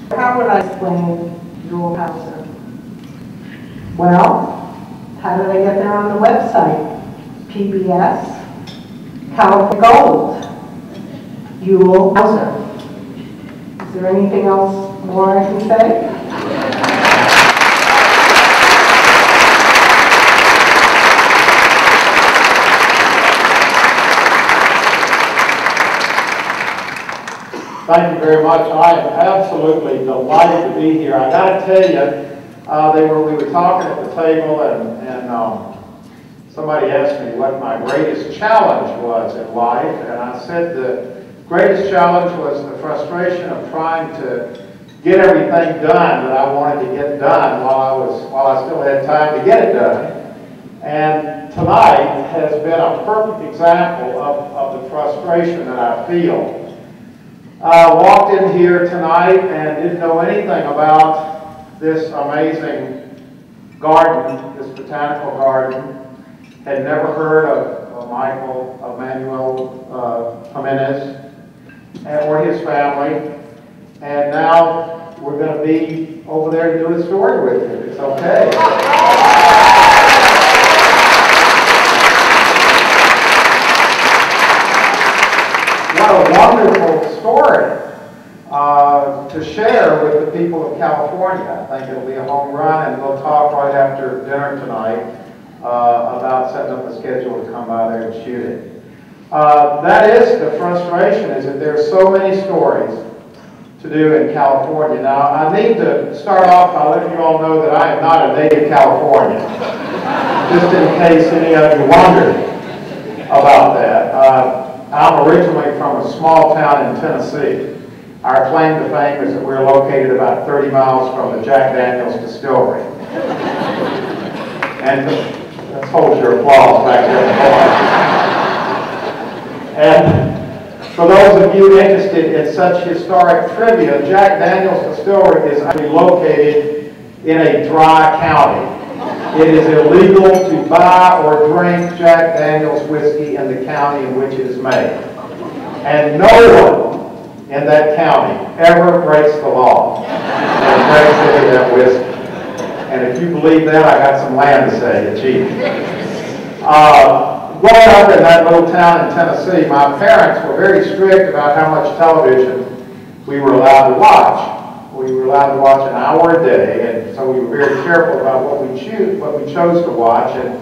How would I explain Huell Howser? Well, how did I get there on the website? PBS, California Gold, Huell Howser. Is there anything else more I can say? Thank you very much. I am absolutely delighted to be here. I got to tell you, we were talking at the table, and somebody asked me what my greatest challenge was in life, and I said the greatest challenge was the frustration of trying to get everything done that I wanted to get done while I still had time to get it done. And tonight has been a perfect example of the frustration that I feel. I walked in here tonight and didn't know anything about this amazing garden, this botanical garden. Had never heard of Manuel Jimenez or his family. And now we're going to be over there to do a story with you. It's okay. What a wonderful story to share with the people of California. I think it'll be a home run, and we'll talk right after dinner tonight about setting up a schedule to come by there and shoot it. That is the frustration, is that there are so many stories to do in California. Now, I need to start off by letting you all know that I am not a native Californian, just in case any of you wondered about that. I'm originally from a small town in Tennessee. Our claim to fame is that we're located about 30 miles from the Jack Daniel's distillery. And let's hold your applause back there. And for those of you interested in such historic trivia, Jack Daniel's distillery is actually located in a dry county. It is illegal to buy or drink Jack Daniel's whiskey in the county in which it is made. And no one in that county ever breaks the law and breaks any of that whiskey. And if you believe that, I got some land to say to cheat. Growing up in that little town in Tennessee, my parents were very strict about how much television we were allowed to watch. We were allowed to watch an hour a day, and so we were very careful about what we chose to watch. And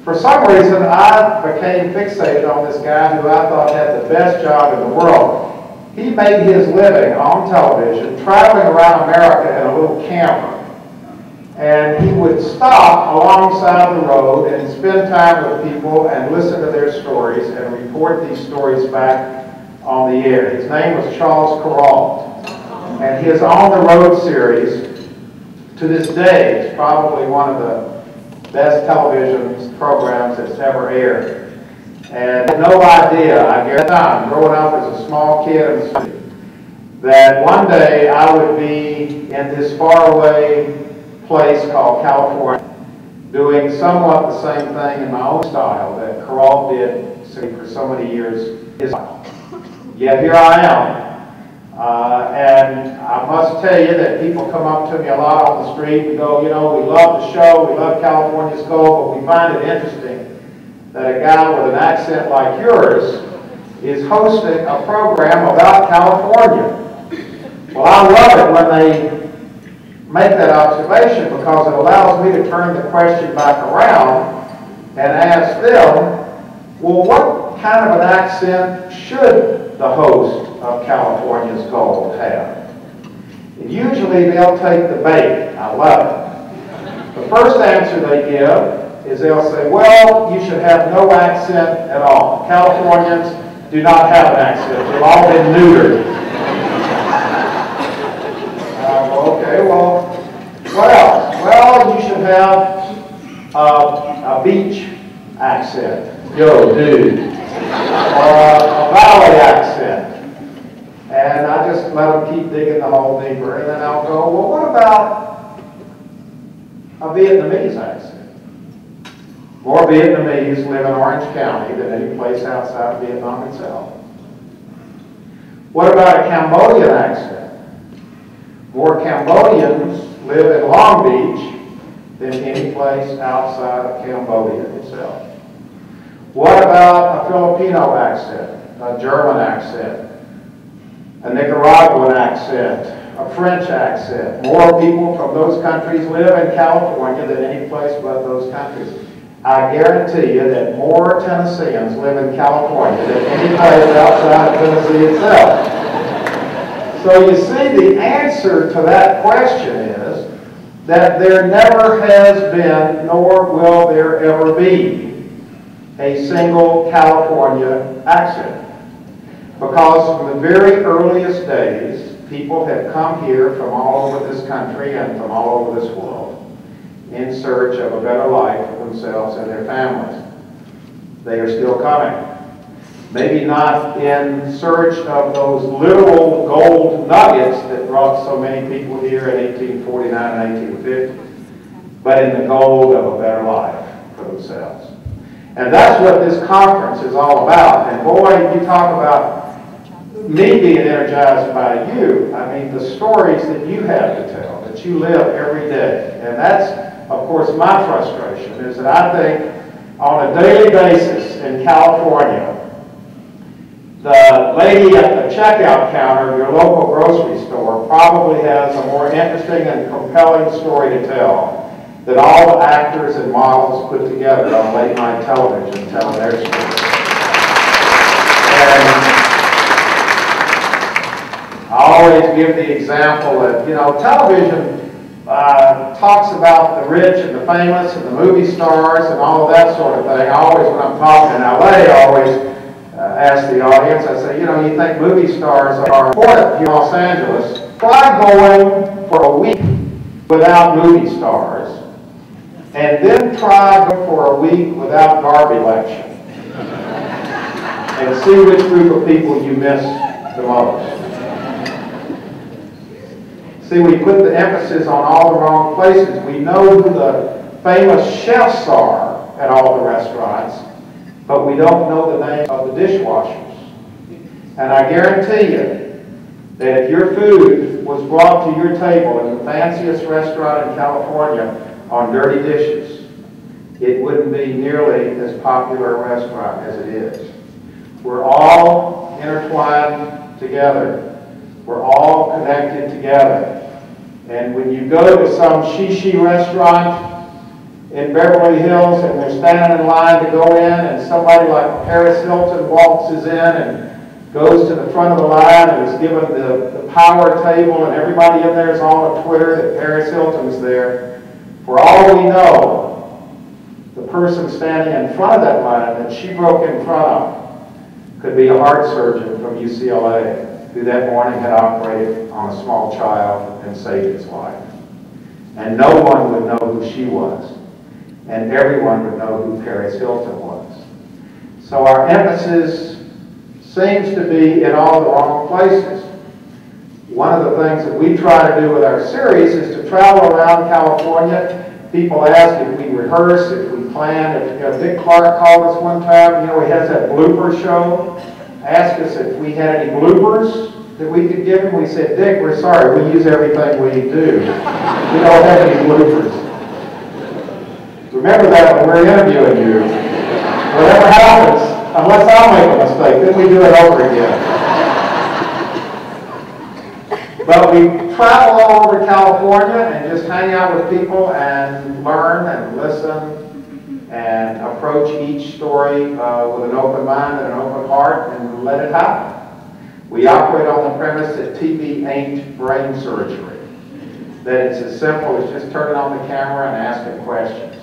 for some reason, I became fixated on this guy who I thought had the best job in the world. He made his living on television, traveling around America in a little camper. And he would stop alongside the road and spend time with people and listen to their stories and report these stories back on the air. His name was Charles Kuralt. And his On the Road series, to this day, is probably one of the best television programs that's ever aired. And I had no idea, I guess, growing up as a small kid in the city, that one day I would be in this faraway place called California, doing somewhat the same thing in my own style that Kuralt did for so many years. Yet here I am. And I must tell you that people come up to me a lot on the street and go, you know, we love the show, we love California's Gold, but we find it interesting that a guy with an accent like yours is hosting a program about California. Well, I love it when they make that observation, because it allows me to turn the question back around and ask them, well, what kind of an accent should the host of California's Gold have? And usually they'll take the bait. I love it. The first answer they give is they'll say, well, you should have no accent at all. Californians do not have an accent. They've all been neutered. Okay, well, what else? Well, you should have a beach accent. Yo, dude. Or a valley accent. And I just let them keep digging the hole deeper. And then I'll go, well, what about a Vietnamese accent? More Vietnamese live in Orange County than any place outside Vietnam itself. What about a Cambodian accent? More Cambodians live in Long Beach than any place outside of Cambodia itself. What about a Filipino accent, a German accent, a Nicaraguan accent, a French accent? More people from those countries live in California than any place but those countries. I guarantee you that more Tennesseans live in California than any place outside of Tennessee itself. So you see, the answer to that question is that there never has been, nor will there ever be, a single California accent. Because from the very earliest days, people have come here from all over this country and from all over this world in search of a better life for themselves and their families. They are still coming. Maybe not in search of those literal gold nuggets that brought so many people here in 1849 and 1850, but in the gold of a better life for themselves. And that's what this conference is all about. And boy, you talk about me being energized by you. I mean, the stories that you have to tell, that you live every day. And that's, of course, my frustration, is that I think on a daily basis in California, the lady at the checkout counter of your local grocery store probably has a more interesting and compelling story to tell than all the actors and models put together on late night television telling their stories. And I always give the example that, you know, television talks about the rich and the famous and the movie stars and all of that sort of thing. I always, when I'm talking in LA, I always ask the audience, I say, you know, you think movie stars are important here in Los Angeles. Try going for a week without movie stars, and then try going for a week without Garb election, and see which group of people you miss the most. See, we put the emphasis on all the wrong places. We know who the famous chefs are at all the restaurants, but we don't know the name of the dishwashers. And I guarantee you that if your food was brought to your table in the fanciest restaurant in California on dirty dishes, it wouldn't be nearly as popular a restaurant as it is. We're all intertwined together. We're all connected together. And when you go to some shishi restaurant in Beverly Hills and they're standing in line to go in, and somebody like Paris Hilton waltzes in and goes to the front of the line and is given the power table, and everybody in there is on Twitter that Paris Hilton's there, for all we know, the person standing in front of that line that she broke in front of could be a heart surgeon from UCLA who that morning had operated on a small child and saved its life. And no one would know who she was. And everyone would know who Paris Hilton was. So our emphasis seems to be in all the wrong places. One of the things that we try to do with our series is to travel around California. People ask if we rehearse, if we plan. If, you know, Dick Clark called us one time, you know, he has that blooper show. Asked us if we had any bloopers that we could give him. We said, Dick, we're sorry, we use everything we do. We don't have any bloopers. Remember that when we're interviewing you. Whatever happens, unless I make a mistake, then we do it over again. But we travel all over California and just hang out with people and learn and listen and approach each story with an open mind and an open heart and let it happen. We operate on the premise that TV ain't brain surgery. That it's as simple as just turning on the camera and asking questions.